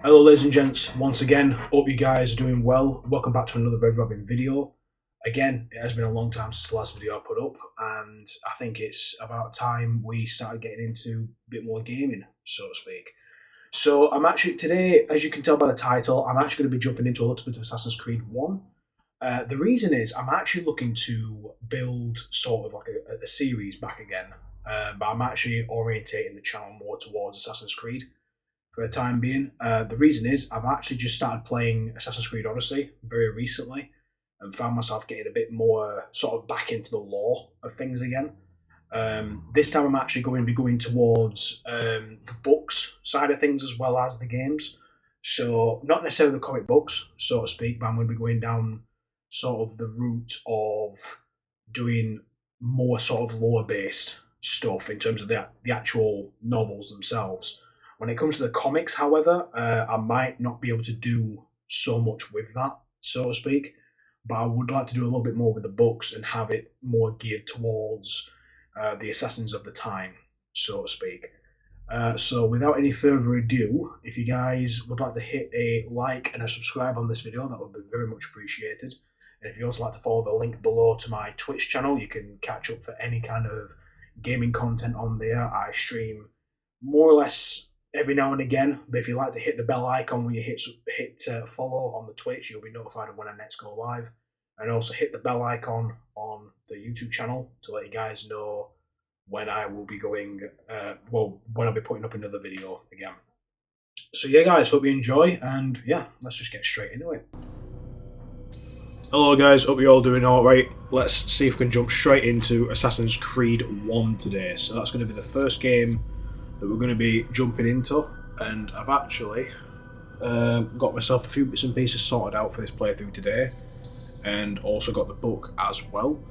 Hello ladies and gents, once again, hope you guys are doing well. Welcome back to another Red Robin video. Again, it has been a long time since the last video I put up, and I think it's about time we started getting into a bit more gaming, so to speak. So I'm actually, today, as you can tell by the title, I'm actually going to be jumping into a little bit of Assassin's Creed 1. The reason is I'm actually looking to build sort of like a series back again, but I'm actually orientating the channel more towards Assassin's Creed for the time being. The reason is I've actually just started playing Assassin's Creed Odyssey very recently and found myself getting a bit more sort of back into the lore of things again. This time I'm actually going to be going towards the books side of things as well as the games. So not necessarily the comic books, so to speak, but I'm going to be going down sort of the route of doing more sort of lore-based stuff in terms of the actual novels themselves. When it comes to the comics, however, I might not be able to do so much with that, so to speak, but I would like to do a little bit more with the books and have it more geared towards the assassins of the time, so to speak. So without any further ado, if you guys would like to hit a like and a subscribe on this video, that would be very much appreciated. And if you also like to follow the link below to my Twitch channel, you can catch up for any kind of gaming content on there. I stream more or less every now and again, but if you like to hit the bell icon when you hit follow on the Twitch, you'll be notified of when I next go live. And also hit the bell icon on the YouTube channel to let you guys know when I will be going, when I'll be putting up another video again. So yeah guys, hope you enjoy, and yeah, let's just get straight into it. Hello guys, hope you're all doing alright. Let's see if we can jump straight into Assassin's Creed 1 today. So that's going to be the first game that we're going to be jumping into, and I've actually got myself a few bits and pieces sorted out for this playthrough today, and also got the book as well.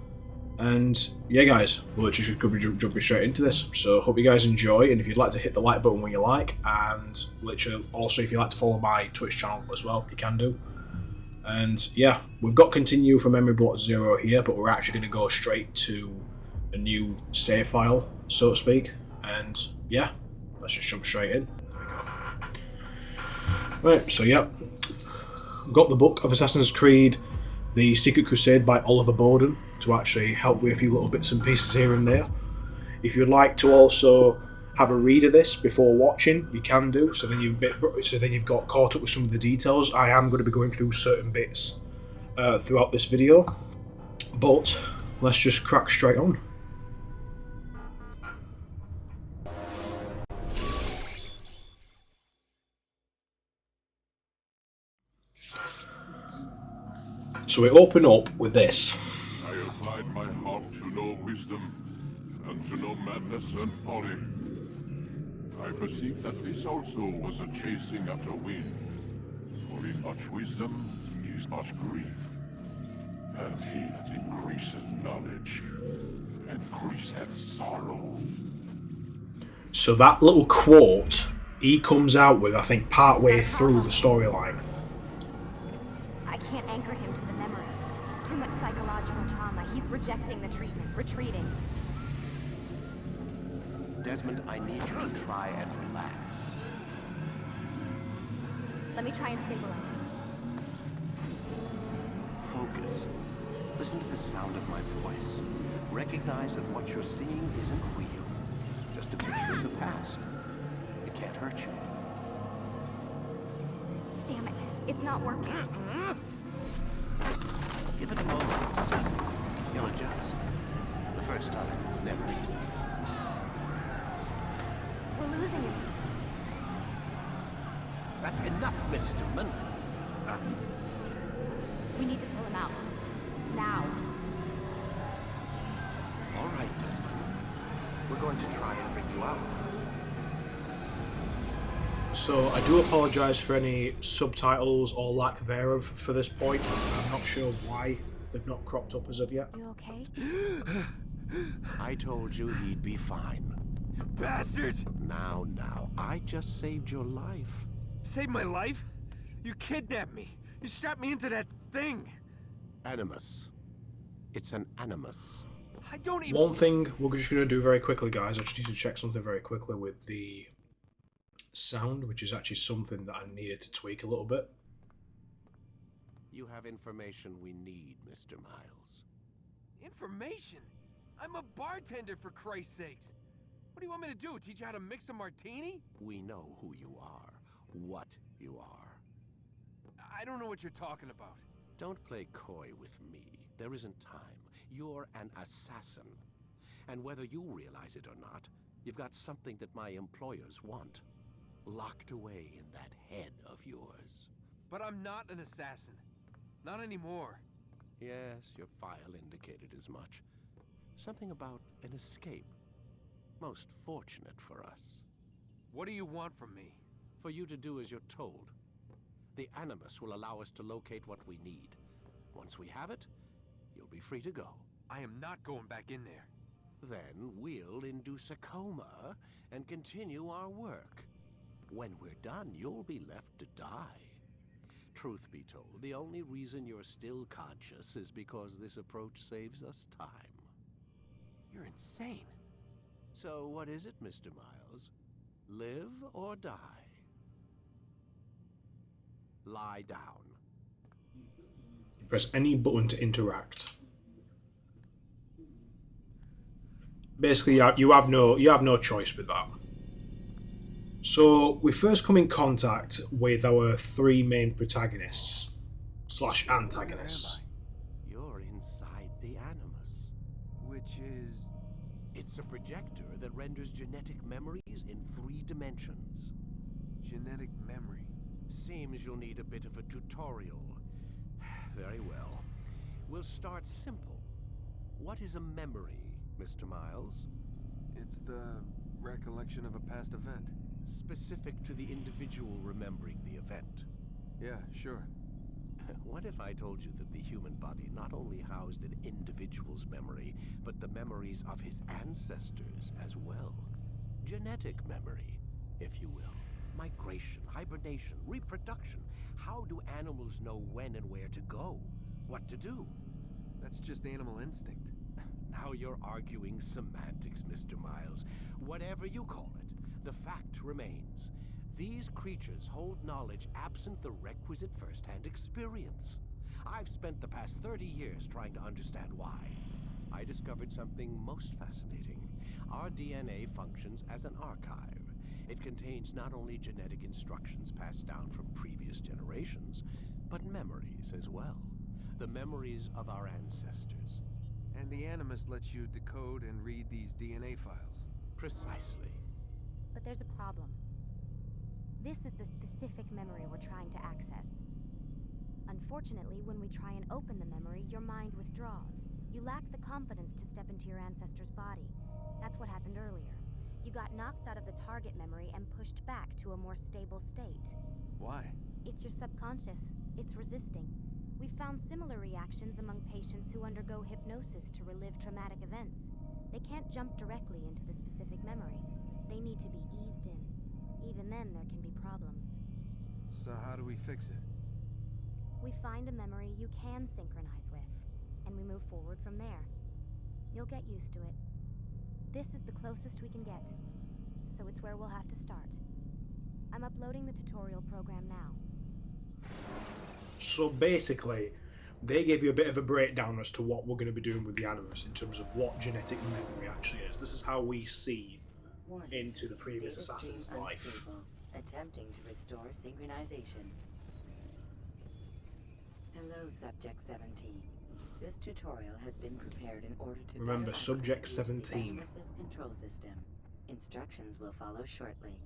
And yeah guys, we're literally just going to be jumping straight into this, so hope you guys enjoy, and if you'd like to hit the like button when you like, and literally also if you'd like to follow my Twitch channel as well, you can do. And yeah, we've got continue from Memory Block 0 here, but we're actually going to go straight to a new save file, so to speak. And yeah, let's just jump straight in. There we go. Right, so yeah, got the book of Assassin's Creed, The Secret Crusade by Oliver Bowden, to actually help with a few little bits and pieces here and there. If you'd like to also have a read of this before watching, you can do, so then you've got caught up with some of the details. I am going to be going through certain bits throughout this video, but let's just crack straight on. So we open up with this. I applied my heart to know wisdom, and to know madness and folly. I perceived that this also was a chasing after wind. For in much wisdom is much grief. And he that increaseth knowledge, increaseth sorrow. So that little quote, he comes out with, I think, part way through the storyline. I can't anchor him to the memory. Too much psychological trauma. He's rejecting the treatment, retreating. Desmond, I need you to try and relax. Let me try and stabilize him. Focus. Listen to the sound of my voice. Recognize that what you're seeing isn't real. Just a picture of the past. It can't hurt you. Damn it. It's not working. Give it a moment. You'll adjust. The first time is never easy. We're losing him. That's enough, Mr. Munkin. We need to pull him out. Now. All right, Desmond. We're going to try and bring you out. So I do apologise for any subtitles or lack thereof for this point. I'm not sure why they've not cropped up as of yet. You okay? I told you he'd be fine. Bastards! Now, I just saved your life. Saved my life? You kidnapped me. You strapped me into that thing. Animus. It's an animus. I don't even... One thing we're just going to do very quickly, guys. I just need to check something very quickly with the sound, which is actually something that I needed to tweak a little bit. You have information we need, Mr. Miles. Information? I'm a bartender, for Christ's sakes. What do you want me to do? Teach you how to mix a martini? We know who you are, what you are. I don't know what you're talking about. Don't play coy with me. There isn't time. You're an assassin. And whether you realize it or not, you've got something that my employers want. Locked away in that head of yours. But I'm not an assassin. Not anymore. Yes, your file indicated as much. Something about an escape. Most fortunate for us. What do you want from me? For you to do as you're told. The Animus will allow us to locate what we need. Once we have it, you'll be free to go. I am not going back in there. Then we'll induce a coma and continue our work. When we're done, you'll be left to die. Truth be told, the only reason you're still conscious is because this approach saves us time. You're insane. So what is it, Mr. Miles? Live or die? Lie down. Press any button to interact. Basically, you have no choice with that. So we first come in contact with our three main protagonists / antagonists. You're inside the Animus. Which is... It's a projector that renders genetic memories in 3 dimensions. genetic memory. Seems you'll need a bit of a tutorial. Very well. We'll start simple. What is a memory, Mr. Miles? It's the recollection of a past event. Specific to the individual remembering the event. Yeah, sure. What if I told you that the human body not only housed an individual's memory, but the memories of his ancestors as well? Genetic memory, if you will. Migration, hibernation, reproduction. How do animals know when and where to go? What to do? That's just animal instinct. Now you're arguing semantics, Mr. Miles. Whatever you call it, the fact remains. These creatures hold knowledge absent the requisite first-hand experience. I've spent the past 30 years trying to understand why. I discovered something most fascinating. Our DNA functions as an archive. It contains not only genetic instructions passed down from previous generations, but memories as well. The memories of our ancestors. And the Animus lets you decode and read these DNA files. Precisely. But there's a problem. This is the specific memory we're trying to access. Unfortunately, when we try and open the memory, your mind withdraws. You lack the confidence to step into your ancestor's body. That's what happened earlier. You got knocked out of the target memory and pushed back to a more stable state. Why? It's your subconscious. It's resisting. We've found similar reactions among patients who undergo hypnosis to relive traumatic events. They can't jump directly into the specific memory. They need to be eased in. Even then, there can be problems. So how do we fix it? We find a memory you can synchronize with, and we move forward from there. You'll get used to it. This is the closest we can get, so it's where we'll have to start. I'm uploading the tutorial program now. So basically, they gave you a bit of a breakdown as to what we're going to be doing with the Animus in terms of what genetic memory actually is. This is how we see into the previous assassin's life. Attempting to restore synchronization. Hello, Subject 17. This tutorial has been prepared in order to Remember, better Subject acclimate you to 17. the Animus's control system. Instructions will follow shortly.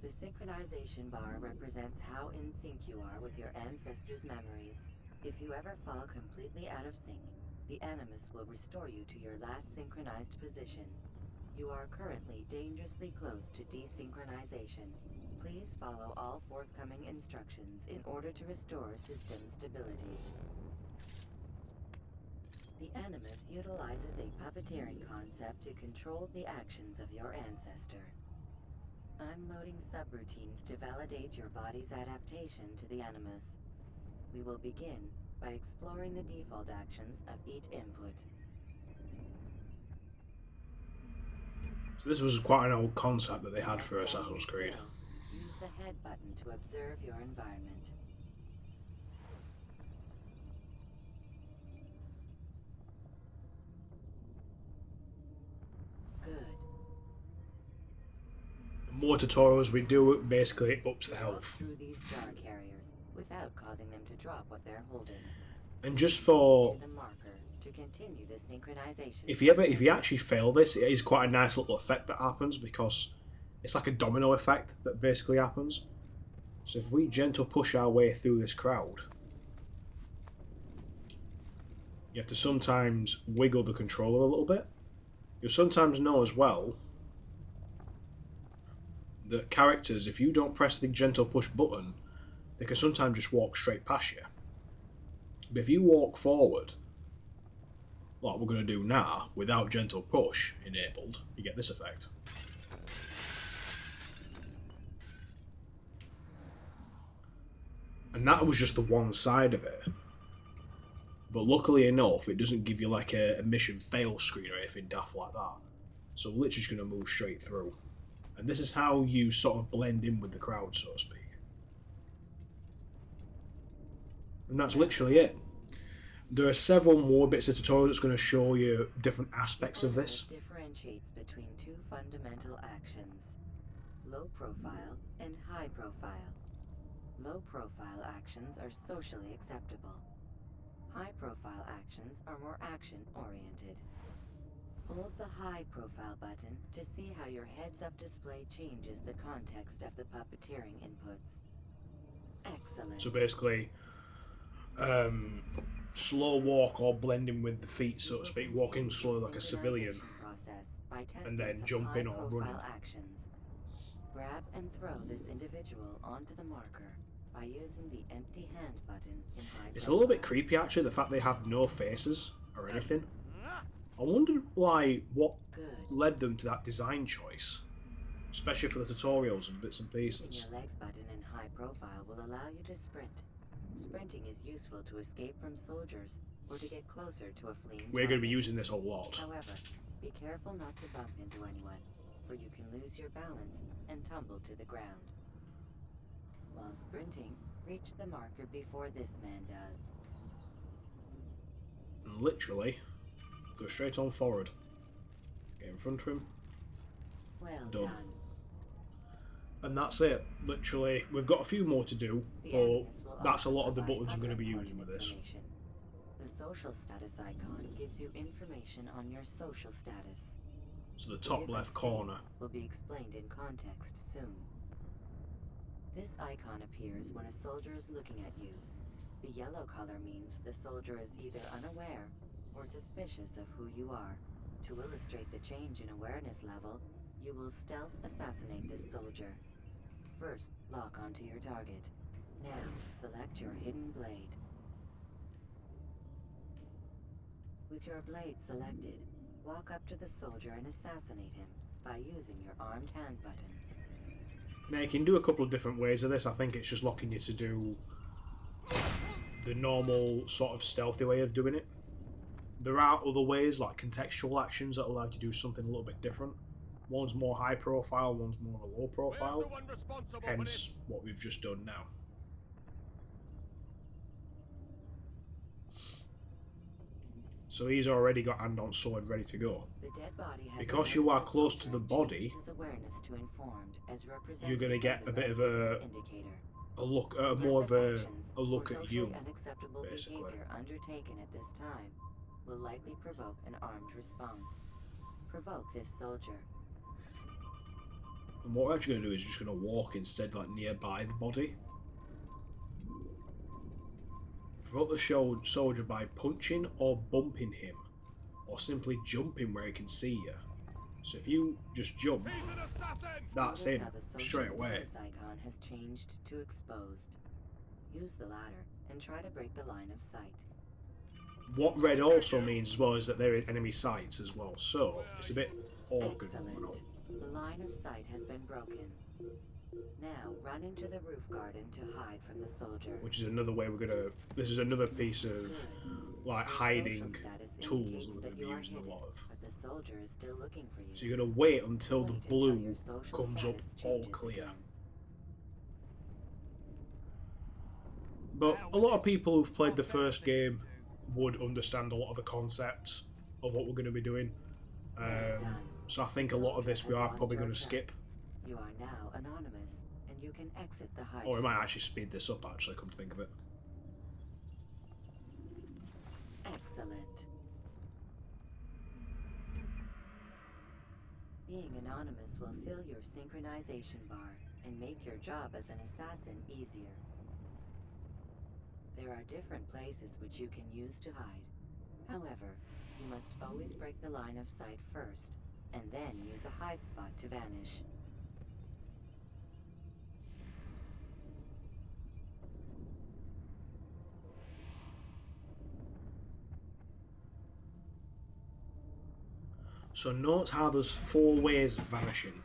The synchronization bar represents how in sync you are with your ancestors' memories. If you ever fall completely out of sync, the Animus will restore you to your last synchronized position. You are currently dangerously close to desynchronization. Please follow all forthcoming instructions in order to restore system stability. The Animus utilizes a puppeteering concept to control the actions of your ancestor. I'm loading subroutines to validate your body's adaptation to the Animus. We will begin by exploring the default actions of each input. So this was quite an old concept that they had for Assassin's Creed. Use the head button to observe your environment. Good. The more tutorials we do, basically it ups the Walk health. through these jar carriers without causing them to drop what they're holding. And just for To the marker to continue the synchronization. if you actually fail this, it is quite a nice little effect that happens, because it's like a domino effect that basically happens. So if we gentle push our way through this crowd, you have to sometimes wiggle the controller a little bit. You'll sometimes know as well that characters, if you don't press the gentle push button, they can sometimes just walk straight past you. But if you walk forward, like we're going to do now, without gentle push enabled, you get this effect. And that was just the one side of it. But luckily enough, it doesn't give you like a mission fail screen or anything daft like that. So we're literally just going to move straight through. And this is how you sort of blend in with the crowd, so to speak. And that's literally it. There are several more bits of tutorials that's going to show you different aspects of this. Differentiates between two fundamental actions: low profile and high profile. Low profile actions are socially acceptable. High profile actions are more action oriented. Hold the high profile button to see how your heads up display changes the context of the puppeteering inputs. Excellent. So basically, slow walk or blending with the feet, so to speak, walking slowly like a civilian, and then jump in or running. Actions. Grab and throw this individual onto the marker by using the empty hand button in high It's a little bit creepy actually, the fact they have no faces or anything. I wondered what led them to that design choice, especially for the tutorials and bits and pieces. Your legs button in high profile will allow you to sprint. Sprinting is useful to escape from soldiers or to get closer to a fleeing We're going to be target. using this a lot. However, be careful not to bump into anyone, for you can lose your balance and tumble to the ground. While sprinting, reach the marker before this man does. And literally, go straight on forward. Get in front of him. Well Done. done. And that's it. Literally, we've got a few more to do, The but Animus will that's a also lot of the provide buttons we're going to be other using with this. information. The social status icon gives you information on your social status. So the The top different left corner. states will be explained in context soon. This icon appears when a soldier is looking at you. The yellow color means the soldier is either unaware or suspicious of who you are. To illustrate the change in awareness level, you will stealth assassinate this soldier. First, lock onto your target. Now, select your hidden blade. With your blade selected, walk up to the soldier and assassinate him by using your armed hand button. Now you can do a couple of different ways of this. I think it's just locking you to do the normal sort of stealthy way of doing it. There are other ways, like contextual actions, that allow you to do something a little bit different. One's more high profile, one's more of a low profile. Hence what we've just done now. So he's already got hand on sword ready to go. The dead body has Because you are close to the body, you're going to get a bit of a look, more of a look at you, basically. Behavior undertaken at this time will likely provoke an armed response. Provoke this soldier. And what we're actually going to do is just going to walk instead, like nearby the body. Provoke the soldier by punching or bumping him, or simply jumping where he can see you. So if you just jump, that's Notice him how the soldier's straight away. status icon has changed to exposed. Use the latter and try to break the line of sight. What red also means as well is that they're in enemy sights as well, so it's a bit awkward. Excellent. The line of sight has been broken. Now run into the roof garden to hide from the soldier. Which is another way we're gonna. This is another piece of like hiding tools that we're gonna be using a lot of. But the soldier is still looking for you. So you're gonna wait until the Wait until blue your social comes up status all changes clear. again. But a lot of people who've played the first game would understand a lot of the concepts of what we're going to be doing. So I think a lot of this we are probably going to skip. You are now anonymous, and you can exit the hide. Or we might actually speed this up, actually, come to think of it. Excellent. Being anonymous will fill your synchronization bar and make your job as an assassin easier. There are different places which you can use to hide. However, you must always break the line of sight first, and then use a hide spot to vanish. So note how there's 4 ways of vanishing.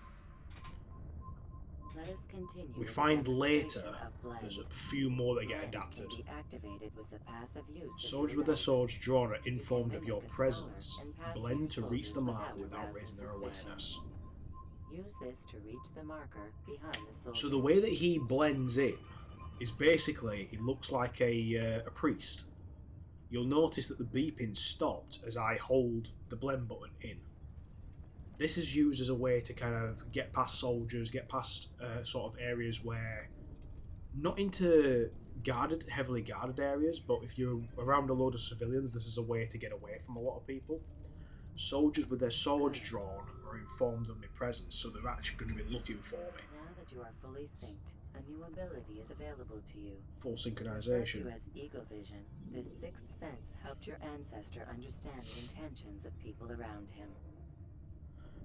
Let us continue. We with find the later demonstration of blend. there's a few more that get Blend can adapted. be activated with the passive use of Soldiers your with their dice. swords drawn are informed of mimic your a presence. scholar and pass Blend through to reach the soldiers marker without arousing raising their suspicion. awareness. Use this to reach the marker behind the soldier. So the way that he blends in is basically he looks like a priest. You'll notice that the beeping stopped as I hold the blend button in. This is used as a way to kind of get past soldiers, get past sort of areas where, not into heavily guarded areas, but if you're around a load of civilians, this is a way to get away from a lot of people. Soldiers with their swords drawn are informed of my presence, so they're actually going to be looking for me. Now that you are fully synced, a new ability is available to you. Full Referred to synchronization. as Eagle Vision, this sixth sense helped your ancestor understand the intentions of people around him.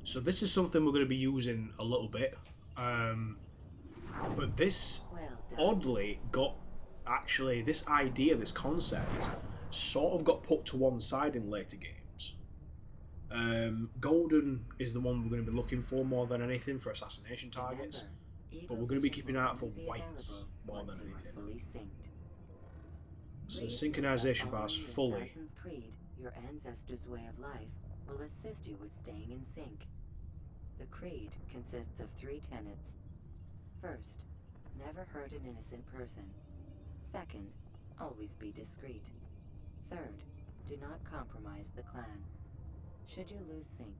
So this is something we're going to be using a little bit. But this Well done. oddly got, actually, this idea, this concept, sort of got put to one side in later games. Golden is the one we're going to be looking for more than anything for assassination targets. Remember, Eagle But we're going to be Vision keeping will an eye out for only be whites available more once than you are anything. fully synced. So the Please synchronization note that bar's following the fully. Assassin's Creed, your ancestor's way of life, will assist you with staying in sync. The creed consists of 3 tenets. First, never hurt an innocent person. Second, always be discreet. Third, do not compromise the clan. Should you lose sync,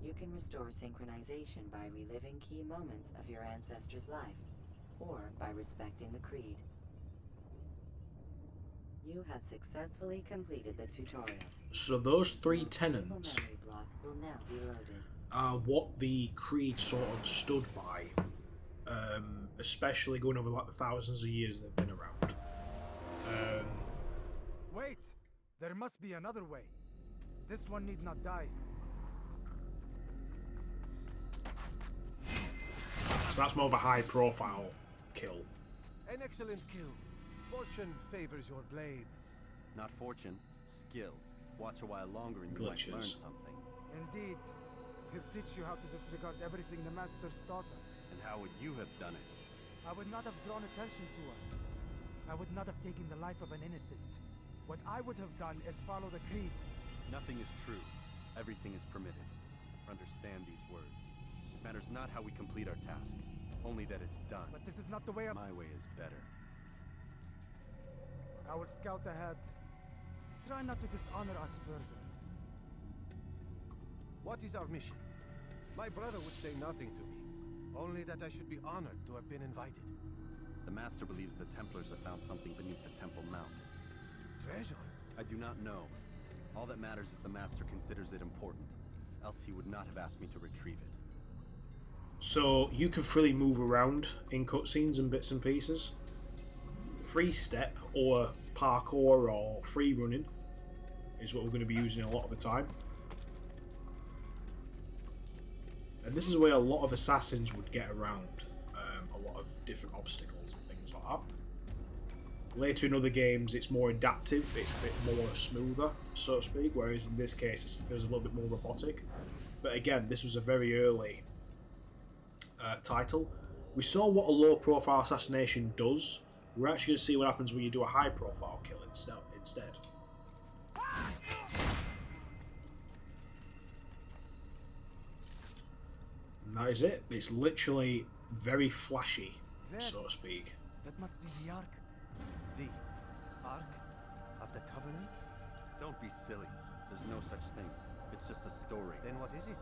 you can restore synchronization by reliving key moments of your ancestor's life, or by respecting the creed. You have successfully completed the tutorial. So those 3 Your tenets memory block will now be loaded. are what the creed sort of stood by, especially going over like the thousands of years they've been around. Wait! There must be another way. This one need not die. So that's more of a high-profile kill. An excellent kill. Fortune favors your blade. Not fortune, skill. Watch a while longer and you might learn Glitches. something. Indeed. He'll teach you how to disregard everything the Masters taught us. And how would you have done it? I would not have drawn attention to us. I would not have taken the life of an innocent. What I would have done is follow the creed. Nothing is true. Everything is permitted. Understand these words. It matters not how we complete our task, only that it's done. But this is not the way of... My way is better. I will scout ahead. Try not to dishonor us further. What is our mission? My brother would say nothing to me, only that I should be honored to have been invited. The Master believes the Templars have found something beneath the Temple Mount. Treasure? I do not know. All that matters is the Master considers it important, else he would not have asked me to retrieve it. So you can freely move around in cutscenes and bits and pieces. Free step or parkour or free running is what we're going to be using a lot of the time. And this is where a lot of assassins would get around a lot of different obstacles and things like that. Later in other games it's more adaptive, it's a bit more smoother, so to speak, whereas in this case it feels a little bit more robotic. But again, this was a very early title, We saw what a low-profile assassination does. We're actually going to see what happens when you do a high-profile kill instead. And that is it. It's literally very flashy, so to speak. That must be the Ark. The Ark of the Covenant? Don't be silly. There's no such thing. It's just a story. Then what is it?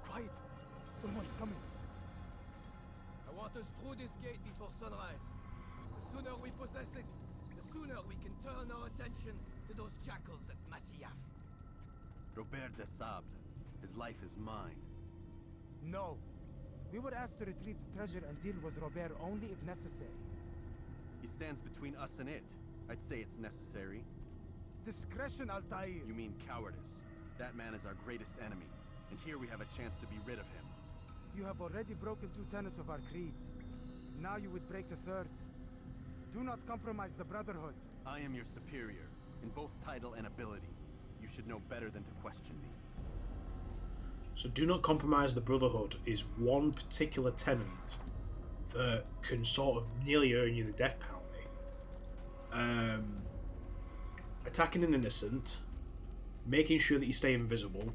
Quiet! Someone's coming. I want us through this gate before sunrise. The sooner we possess it, the sooner we can turn our attention to those jackals at Masyaf. Robert de Sable. His life is mine. No. We were asked to retrieve the treasure and deal with Robert only if necessary. He stands between us and it. I'd say it's necessary. Discretion, Altair! You mean cowardice. That man is our greatest enemy, and here we have a chance to be rid of him. You have already broken 2 tenets of our creed. Now you would break the 3rd. Do not compromise the Brotherhood. I am your superior, in both title and ability. You should know better than to question me. So do not compromise the Brotherhood is one particular tenet that can sort of nearly earn you the death penalty. Attacking an innocent, making sure that you stay invisible,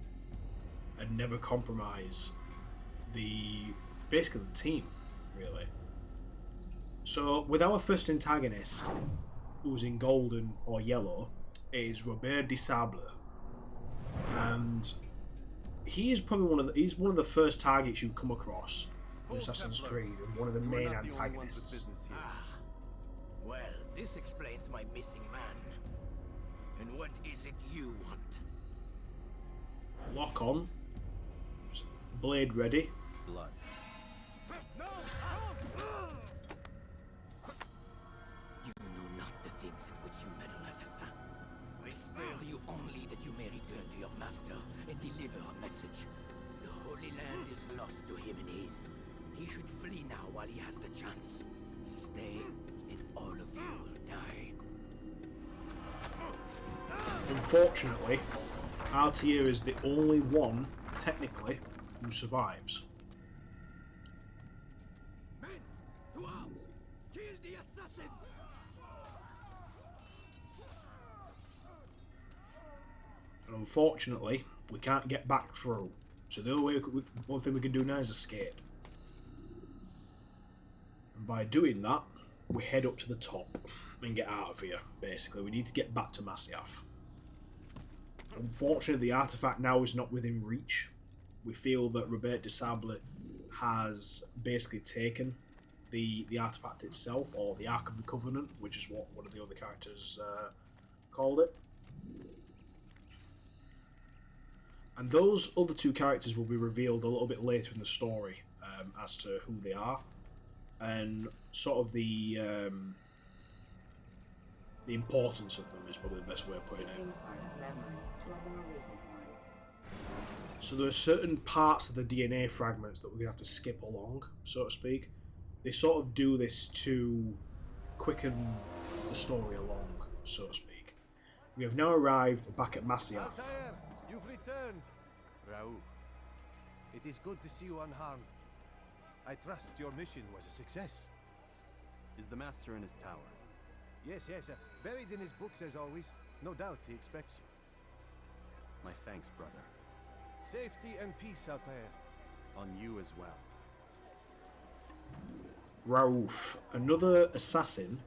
and never compromise basically the team, really. So with our first antagonist, who's in golden or yellow, is Robert de Sable, and he is probably he's one of the first targets you come across in Assassin's Creed, and one of the main antagonists. Well, this explains my missing man. And what is it you want? Lock on. Blade ready. Blood. No! You know not the things in which you meddle, assassin. I spare you only that you may return to your master and deliver a message. The Holy Land is lost to him and his. He should flee now while he has the chance. Stay, and all of you will die. Unfortunately, Altair is the only one, technically, who survives. Men, to arms! Kill the assassins! And unfortunately, we can't get back through. So the only one thing we can do now is escape. And by doing that, we head up to the top and get out of here, basically. We need to get back to Masyaf. Unfortunately, the artifact now is not within reach. We feel that Robert de Sable has basically taken the artifact itself, or the Ark of the Covenant, which is what one of the other characters called it. And those other 2 characters will be revealed a little bit later in the story as to who they are, and sort of the importance of them is probably the best way of putting it. So there are certain parts of the DNA fragments that we're going to have to skip along, so to speak. They sort of do this to quicken the story along, so to speak. We have now arrived back at Masyaf. Altair, you've returned. Raouf. It is good to see you unharmed. I trust your mission was a success. Is the master in his tower? Yes, buried in his books as always. No doubt he expects you. My thanks, brother. Safety and peace, Altair. On you as well. Raouf, another assassin,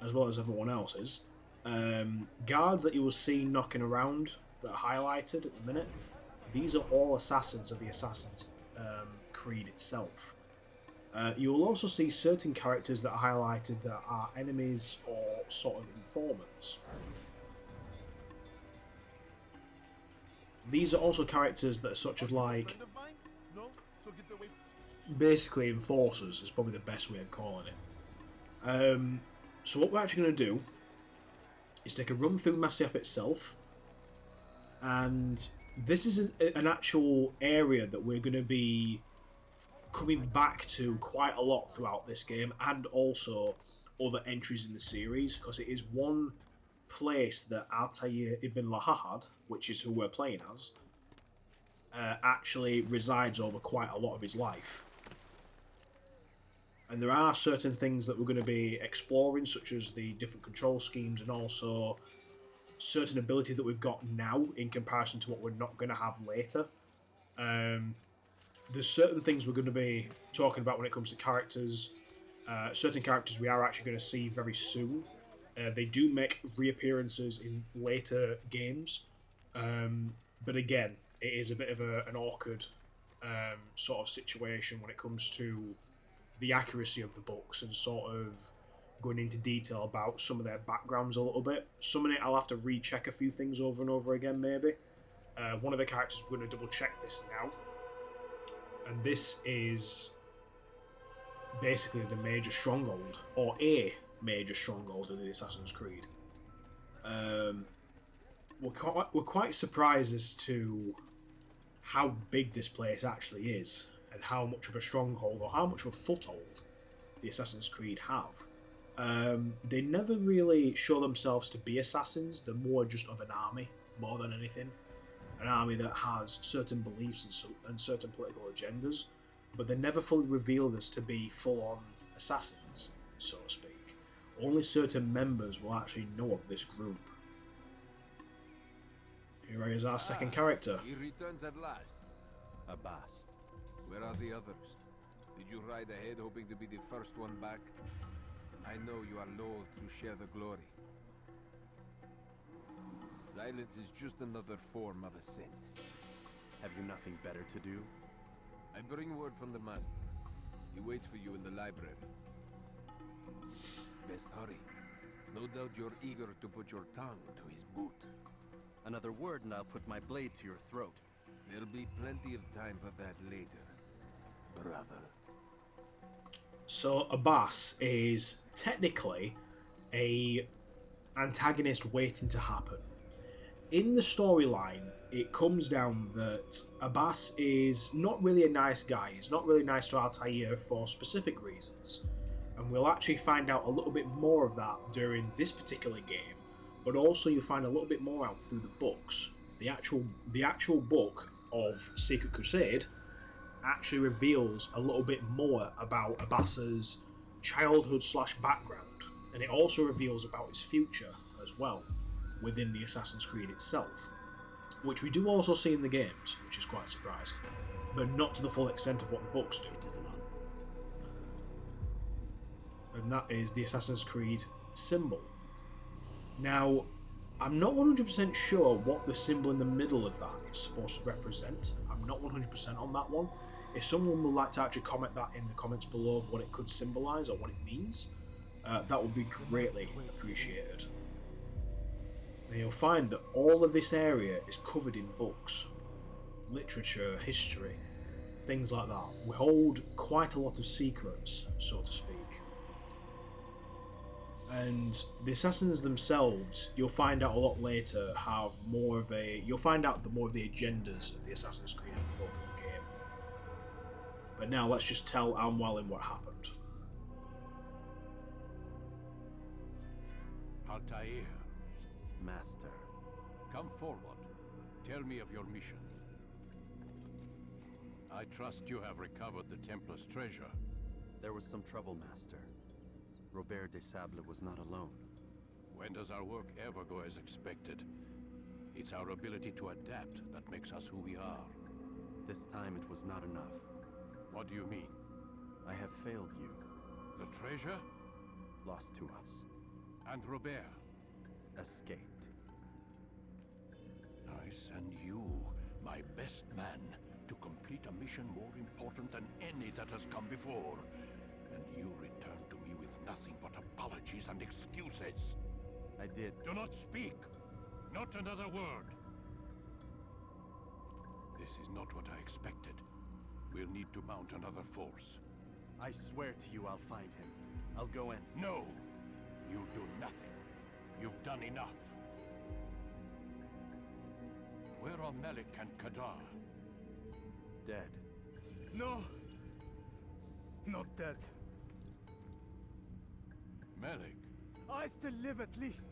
as well as everyone else's. Guards that you will see knocking around that are highlighted at the minute. These are all assassins of the Assassin's Creed itself. You will also see certain characters that are highlighted that are enemies or sort of informants. These are also characters that are such as like basically enforcers is probably the best way of calling it. So what we're actually going to do is take a run through Masyaf itself, and this is an actual area that we're going to be coming back to quite a lot throughout this game, and also other entries in the series, because it is one place that Altair ibn Lahad, which is who we're playing as, actually resides over quite a lot of his life. And there are certain things that we're going to be exploring, such as the different control schemes and also certain abilities that we've got now in comparison to what we're not going to have later. There's certain things we're going to be talking about when it comes to characters. Certain characters we are actually going to see very soon. They do make reappearances in later games. But again, it is a bit of an awkward sort of situation when it comes to the accuracy of the books and sort of going into detail about some of their backgrounds a little bit. Some of it I'll have to recheck a few things over and over again, maybe. One of the characters, we're going to double check this now. And this is basically the major stronghold, or a major stronghold of the Assassin's Creed. We're quite surprised as to how big this place actually is, and how much of a stronghold or how much of a foothold the Assassin's Creed have. They never really show themselves to be assassins. They're more just of an army, more than anything. An army that has certain beliefs and certain political agendas, but they're never fully revealed as to be full-on assassins, so to speak. Only certain members will actually know of this group. Here is our second character. He returns at last. Abbas. Where are the others? Did you ride ahead hoping to be the first one back? I know you are loath to share the glory. Silence is just another form of a sin. Have you nothing better to do? I bring word from the master. He waits for you in the library. Best hurry. No doubt you're eager to put your tongue to his boot. Another word and I'll put my blade to your throat. There'll be plenty of time for that later, brother. So Abbas is technically a antagonist waiting to happen. In the storyline, it comes down that Abbas is not really a nice guy. He's not really nice to Altair for specific reasons. And we'll actually find out a little bit more of that during this particular game. But also you'll find a little bit more out through the books. The actual book of Secret Crusade actually reveals a little bit more about Abbas's childhood / background. And it also reveals about his future as well within the Assassin's Creed itself, which we do also see in the games, which is quite surprising, but not to the full extent of what the books do. And that is the Assassin's Creed symbol. Now, I'm not 100% sure what the symbol in the middle of that is supposed to represent. I'm not 100% on that one. If someone would like to actually comment that in the comments below of what it could symbolise or what it means, that would be greatly appreciated. And you'll find that all of this area is covered in books, literature, history, things like that. We hold quite a lot of secrets, so to speak. And the assassins themselves, you'll find out a lot later, have more of a... You'll find out more of the agendas of the Assassin's Creed as we go through the game. But now let's just tell Almwellin what happened. Altair, Master. come forward. Tell me of your mission. I trust you have recovered the Templar's treasure. There was some trouble, Master. Robert de Sable was not alone. When does our work ever go as expected? It's our ability to adapt that makes us who we are. This time it was not enough. What do you mean? I have failed you. The treasure? Lost to us. And Robert? Escaped. I send you, my best man, to complete a mission more important than any that has come before. And you return to me with nothing but apologies and excuses. I did. Do not speak. Not another word. This is not what I expected. We'll need to mount another force. I swear to you I'll find him. I'll go in. No! You do nothing. You've done enough. Where are Melik and Kadar? Dead. No! Not dead. Melik? I still live at least.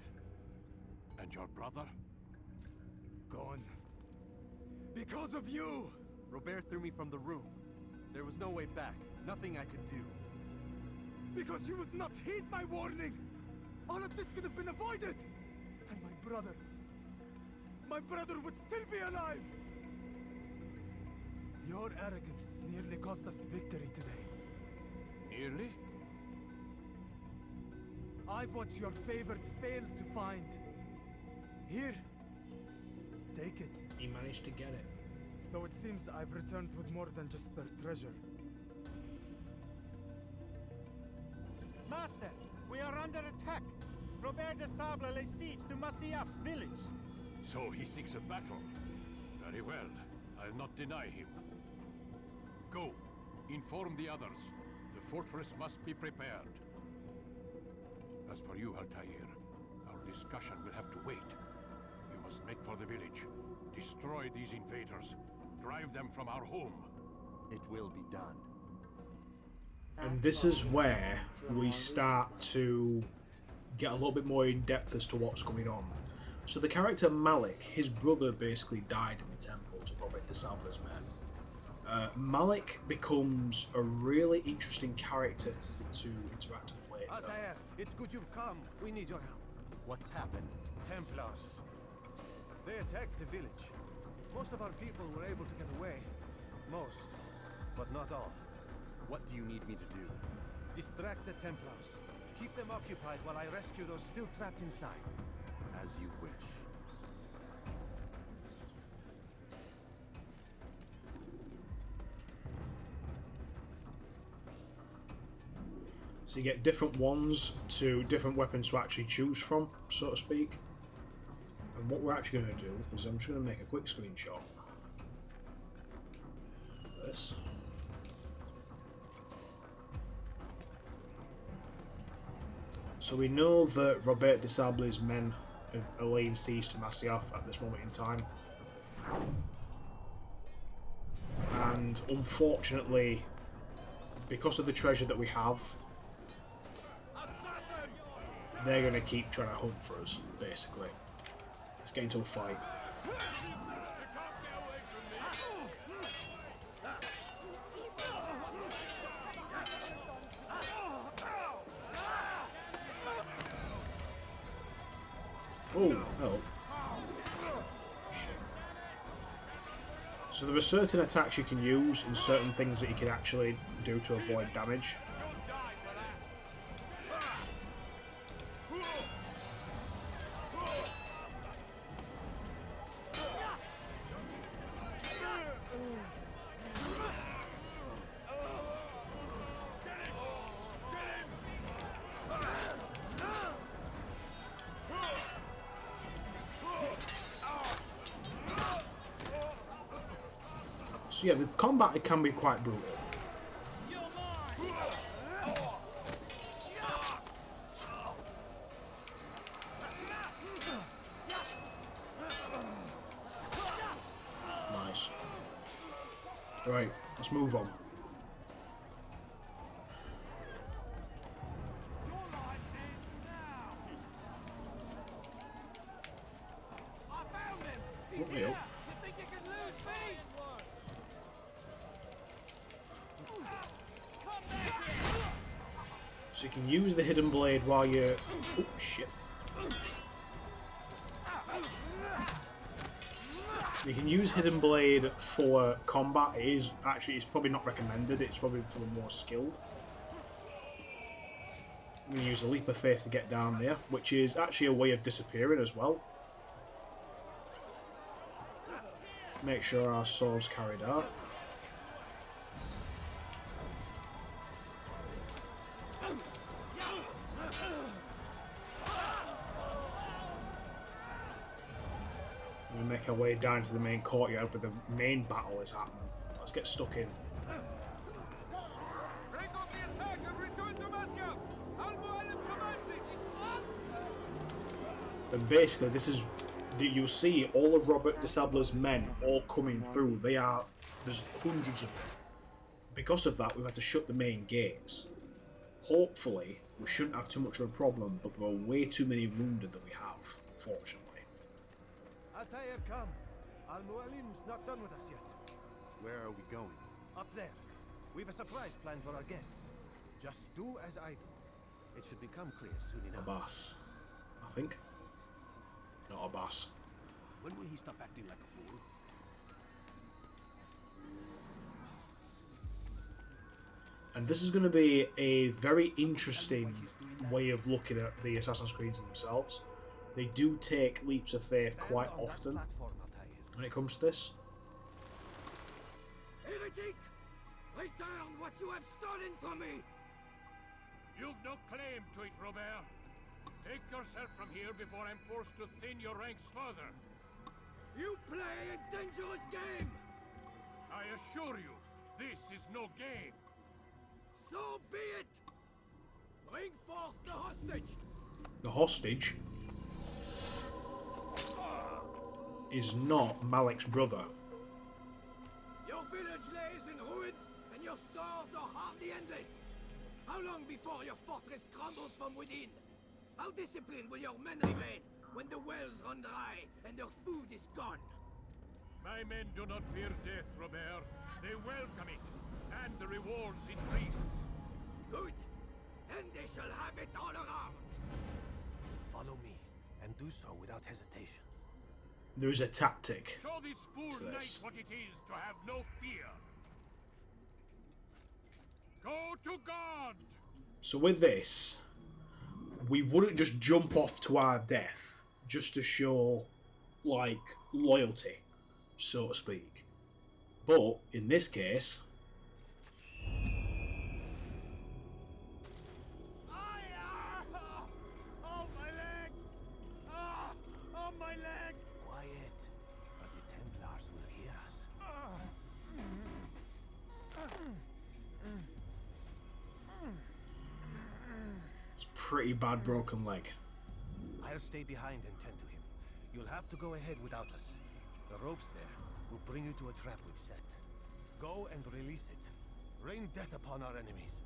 And your brother? Gone. Because of you! Robert threw me from the room. There was no way back. Nothing I could do. Because you would not heed my warning! All of this could have been avoided! And my brother would still be alive! Your arrogance nearly cost us victory today. Nearly? I've what your favorite failed to find. Here, take it. He managed to get it. Though it seems I've returned with more than just their treasure. Master, we are under attack. Robert de Sable lays siege to Masyaf's village. So he seeks a battle. Very well. I'll not deny him. Go. Inform the others. The fortress must be prepared. As for you, Altair, our discussion will have to wait. You must make for the village. Destroy these invaders. Drive them from our home. It will be done. And this is where we start to get a little bit more in depth as to what's going on. So the character Malik, his brother basically died in the temple to Robert de Sable's men. Malik becomes a really interesting character to interact with later. Altair, it's good you've come. We need your help. What's happened? Templars. They attacked the village. Most of our people were able to get away. Most, but not all. What do you need me to do? Distract the Templars. Keep them occupied while I rescue those still trapped inside. As you wish. So you get different ones to different weapons to actually choose from, so to speak. And what we're actually going to do is I'm just going to make a quick screenshot. This. So we know that Robert de Sable's men have laid siege to Masyaf at this moment in time. And unfortunately, because of the treasure that we have, they're going to keep trying to hunt for us, basically. Let's get into a fight. Oh. Shit. So there are certain attacks you can use and certain things that you can actually do to avoid damage. So yeah, the combat, it can be quite brutal. Nice. Right, let's move on. What the hell? So you can use the hidden blade while you're... Oh, shit. You can use hidden blade for combat. It's probably not recommended. It's probably for the more skilled. I'm going to use a leap of faith to get down there, which is actually a way of disappearing as well. Make sure our sword's carried out. We make our way down to the main courtyard, but the main battle is happening. Let's get stuck in. And basically, this is you'll see all of Robert de Sable's men all coming through. There's hundreds of them. Because of that, we've had to shut the main gates. Hopefully, we shouldn't have too much of a problem, but there are way too many wounded that we have, unfortunately. Altair, come. Al-Mualim's not done with us yet. Where are we going? Up there. We've a surprise planned for our guests. Just do as I do. It should become clear soon enough. Abbas, I think. Not Abbas. When will he stop acting like a fool? And this is going to be a very interesting way of looking at the Assassin's Creeds themselves. They do take leaps of faith quite often when it comes to this. Heretic! Return what you have stolen from me! You've no claim to it, Robert. Take yourself from here before I'm forced to thin your ranks further. You play a dangerous game! I assure you, this is no game. So be it! Bring forth the hostage! The hostage is not Malik's brother. Your village lays in ruins, and your stores are hardly endless. How long before your fortress crumbles from within? How disciplined will your men remain when the wells run dry and their food is gone? My men do not fear death, Robert. They welcome it, and the rewards it brings. Good. Then they shall have it all around. Follow me, and do so without hesitation. There is a tactic Show this fool to knight this. what it is to have no fear. Go to God! So with this, we wouldn't just jump off to our death just to show, like, loyalty, so to speak. But, in this case... Oh, my leg! Oh, my leg! Quiet, or the Templars will hear us. It's a pretty bad broken leg. I'll stay behind and tend to him. You'll have to go ahead without us. The ropes there will bring you to a trap we've set. Go and release it. Rain death upon our enemies.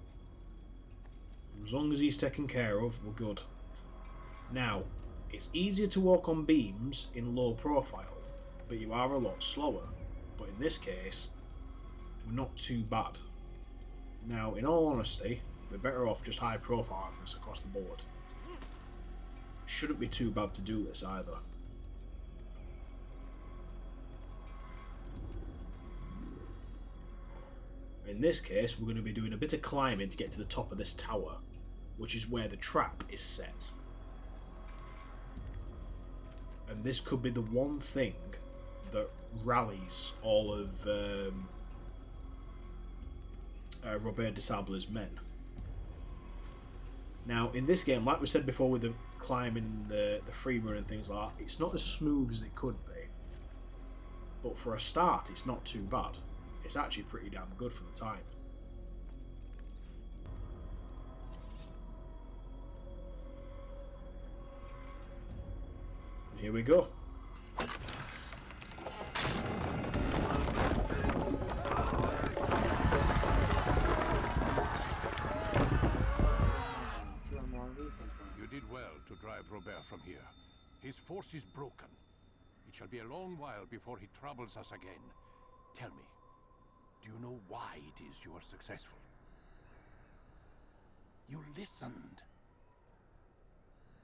As long as he's taken care of, we're good. Now, it's easier to walk on beams in low profile, but you are a lot slower. But in this case, we're not too bad. Now, in all honesty, we're better off just high profile this across the board. Shouldn't be too bad to do this either. In this case, we're going to be doing a bit of climbing to get to the top of this tower, which is where the trap is set. And this could be the one thing that rallies all of Robert de Sable's men. Now, in this game, like we said before with the climbing, the free run and things like that, it's not as smooth as it could be. But for a start, it's not too bad. It's actually pretty damn good for the time. And here we go. You did well to drive Robert from here. His force is broken. It shall be a long while before he troubles us again. Tell me, do you know why it is you are successful? You listened.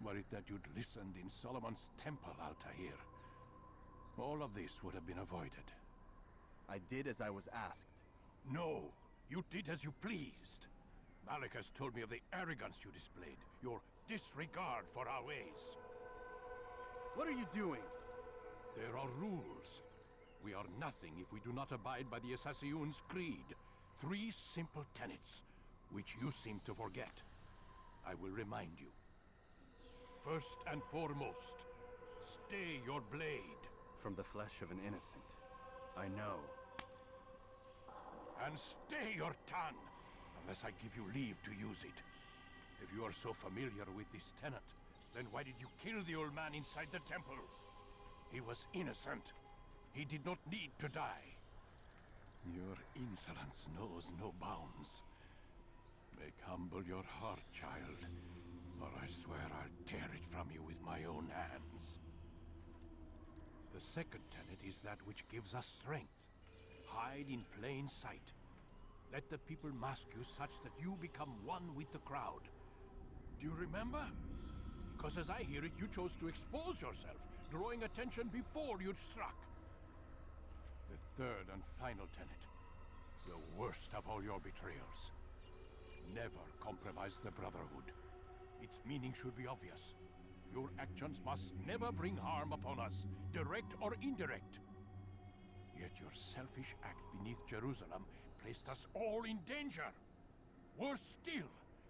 Were it that you'd listened in Solomon's temple, Altair, all of this would have been avoided. I did as I was asked. No, you did as you pleased. Malik has told me of the arrogance you displayed, your disregard for our ways. What are you doing? There are rules. We are nothing if we do not abide by the Assassin's creed. 3 simple tenets, which you seem to forget. I will remind you. First and foremost, stay your blade. From the flesh of an innocent. I know. And stay your tongue, unless I give you leave to use it. If you are so familiar with this tenet, then why did you kill the old man inside the temple? He was innocent. He did not need to die. Your insolence knows no bounds. Make humble your heart, child, or I swear I'll tear it from you with my own hands. The second tenet is that which gives us strength. Hide in plain sight. Let the people mask you such that you become one with the crowd. Do you remember? Because as I hear it, you chose to expose yourself, drawing attention before you'd struck. The third and final tenet. The worst of all your betrayals. Never compromise the Brotherhood. Its meaning should be obvious. Your actions must never bring harm upon us, direct or indirect. Yet your selfish act beneath Jerusalem placed us all in danger. Worse still,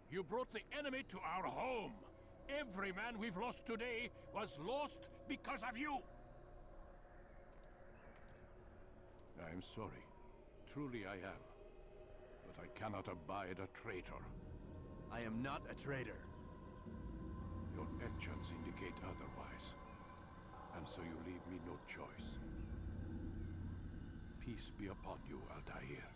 you brought the enemy to our home. Every man we've lost today was lost because of you. I'm sorry. Truly I am. But I cannot abide a traitor. I am not a traitor. Your actions indicate otherwise. And so you leave me no choice. Peace be upon you, Altair.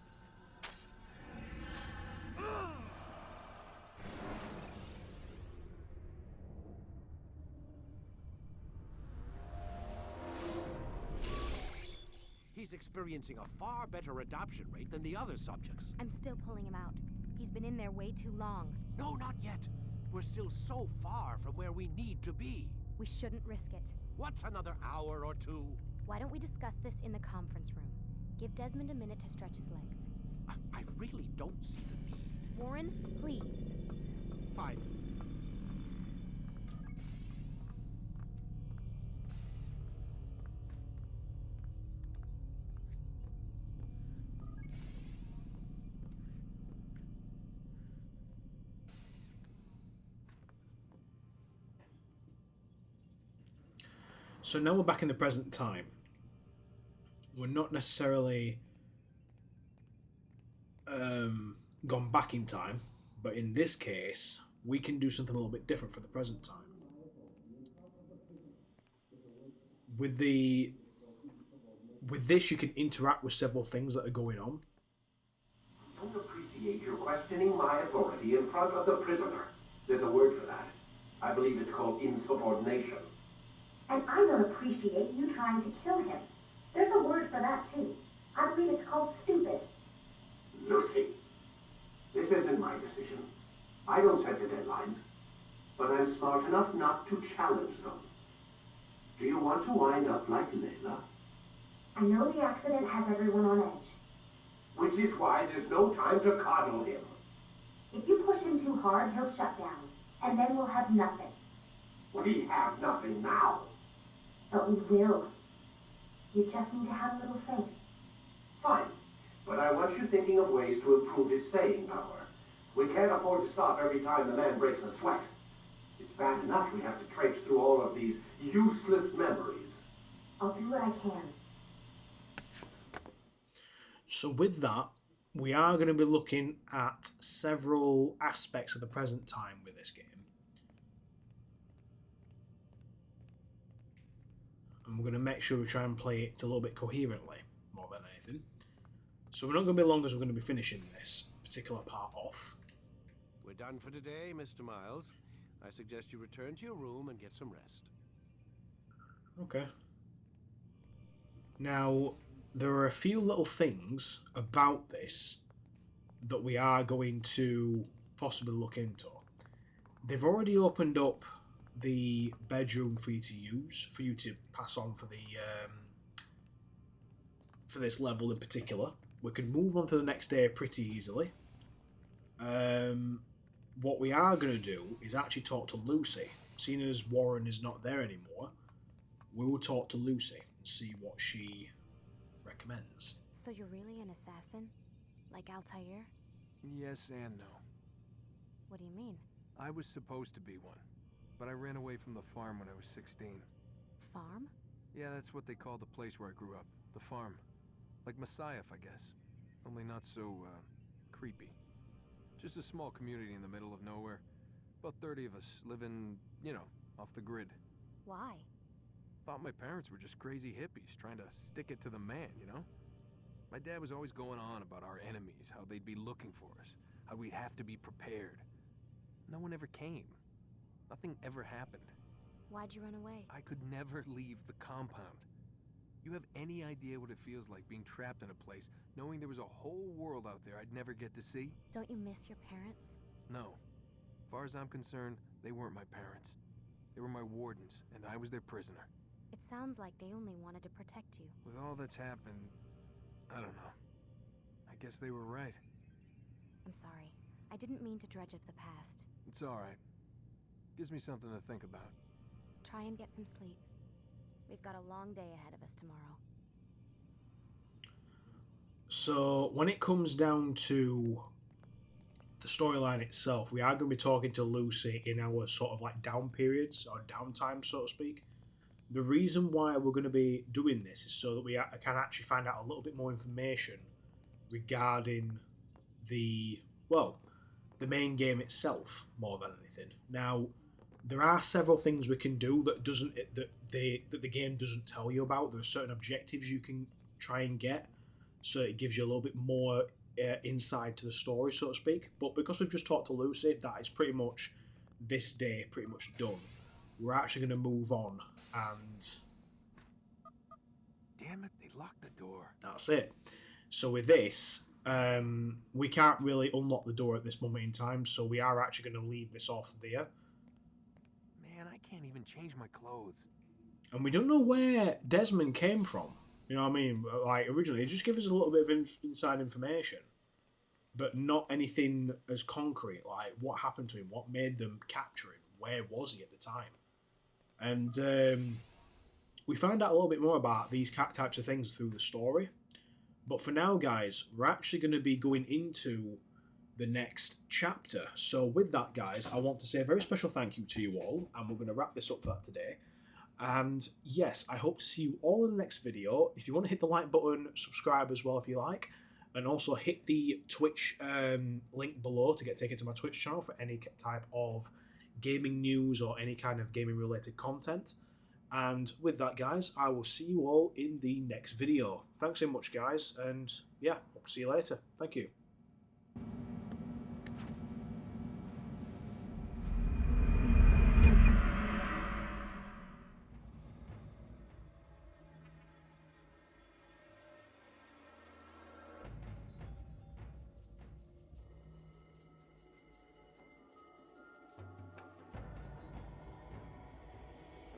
He's experiencing a far better adoption rate than the other subjects. I'm still pulling him out. He's been in there way too long. No, not yet. We're still so far from where we need to be. We shouldn't risk it. What's another hour or two? Why don't we discuss this in the conference room? Give Desmond a minute to stretch his legs. I really don't see the need. Warren, please. Fine. So now we're back in the present time. We're not necessarily gone back in time, but in this case, we can do something a little bit different for the present time. With this, you can interact with several things that are going on. I don't appreciate your questioning my authority in front of the prisoner. There's a word for that. I believe it's called insubordination. And I don't appreciate you trying to kill him. There's a word for that, too. I believe it's called stupid. Lucy, this isn't my decision. I don't set the deadlines. But I'm smart enough not to challenge them. Do you want to wind up like Layla? I know the accident has everyone on edge. Which is why there's no time to coddle him. If you push him too hard, he'll shut down. And then we'll have nothing. We have nothing now. But we will. You just need to have a little faith. Fine. But I want you thinking of ways to improve his staying power. We can't afford to stop every time the man breaks a sweat. It's bad enough we have to traipse through all of these useless memories. I'll do what I can. So with that, we are going to be looking at several aspects of the present time with this game. And we're going to make sure we try and play it a little bit coherently, more than anything. So we're not going to be long as we're going to be finishing this particular part off. We're done for today, Mr. Miles. I suggest you return to your room and get some rest. Okay. Now, there are a few little things about this that we are going to possibly look into. They've already opened up the bedroom for you to use, for you to pass on for the for this level in particular. We can move on to the next day pretty easily. What we are going to do is actually talk to Lucy. Seeing as Warren is not there anymore, we will talk to Lucy and see what she recommends. So you're really an assassin? Like Altair? Yes and no. What do you mean? I was supposed to be one, but I ran away from the farm when I was 16. Farm? Yeah, that's what they call the place where I grew up. The farm. Like Messiah, I guess. Only not so, creepy. Just a small community in the middle of nowhere. About 30 of us living, you know, off the grid. Why? Thought my parents were just crazy hippies trying to stick it to the man, you know? My dad was always going on about our enemies, how they'd be looking for us, how we'd have to be prepared. No one ever came. Nothing ever happened. Why'd you run away? I could never leave the compound. You have any idea what it feels like being trapped in a place, knowing there was a whole world out there I'd never get to see? Don't you miss your parents? No. As far as I'm concerned, they weren't my parents. They were my wardens, and I was their prisoner. It sounds like they only wanted to protect you. With all that's happened, I don't know. I guess they were right. I'm sorry. I didn't mean to dredge up the past. It's alright. Gives me something to think about. Try and get some sleep. We've got a long day ahead of us tomorrow. So, when it comes down to the storyline itself, we are going to be talking to Lucy in our sort of like down periods, or downtime, so to speak. The reason why we're going to be doing this is so that we can actually find out a little bit more information regarding the main game itself, more than anything. Now, there are several things we can do that the game doesn't tell you about. There are certain objectives you can try and get, so it gives you a little bit more insight to the story, so to speak. But because we've just talked to Lucy, that is pretty much this day pretty much done. We're actually going to move on, and damn it, they locked the door. That's it. So with this, we can't really unlock the door at this moment in time, so we are actually going to leave this off there. Man, I can't even change my clothes. And we don't know where Desmond came from. You know what I mean? Like, originally, just give us a little bit of inside information, but not anything as concrete, like what happened to him, what made them capture him, where was he at the time. And we find out a little bit more about these types of things through the story. But for now, guys, we're actually going to be going into the next chapter. So with that, guys, I want to say a very special thank you to you all, and we're going to wrap this up for that today. And yes, I hope to see you all in the next video. If you want to hit the like button, subscribe as well if you like, and also hit the Twitch link below to get taken to my Twitch channel for any type of gaming news or any kind of gaming related content. And with that, guys, I will see you all in the next video. Thanks so much, guys, and yeah, hope to see you later. Thank you.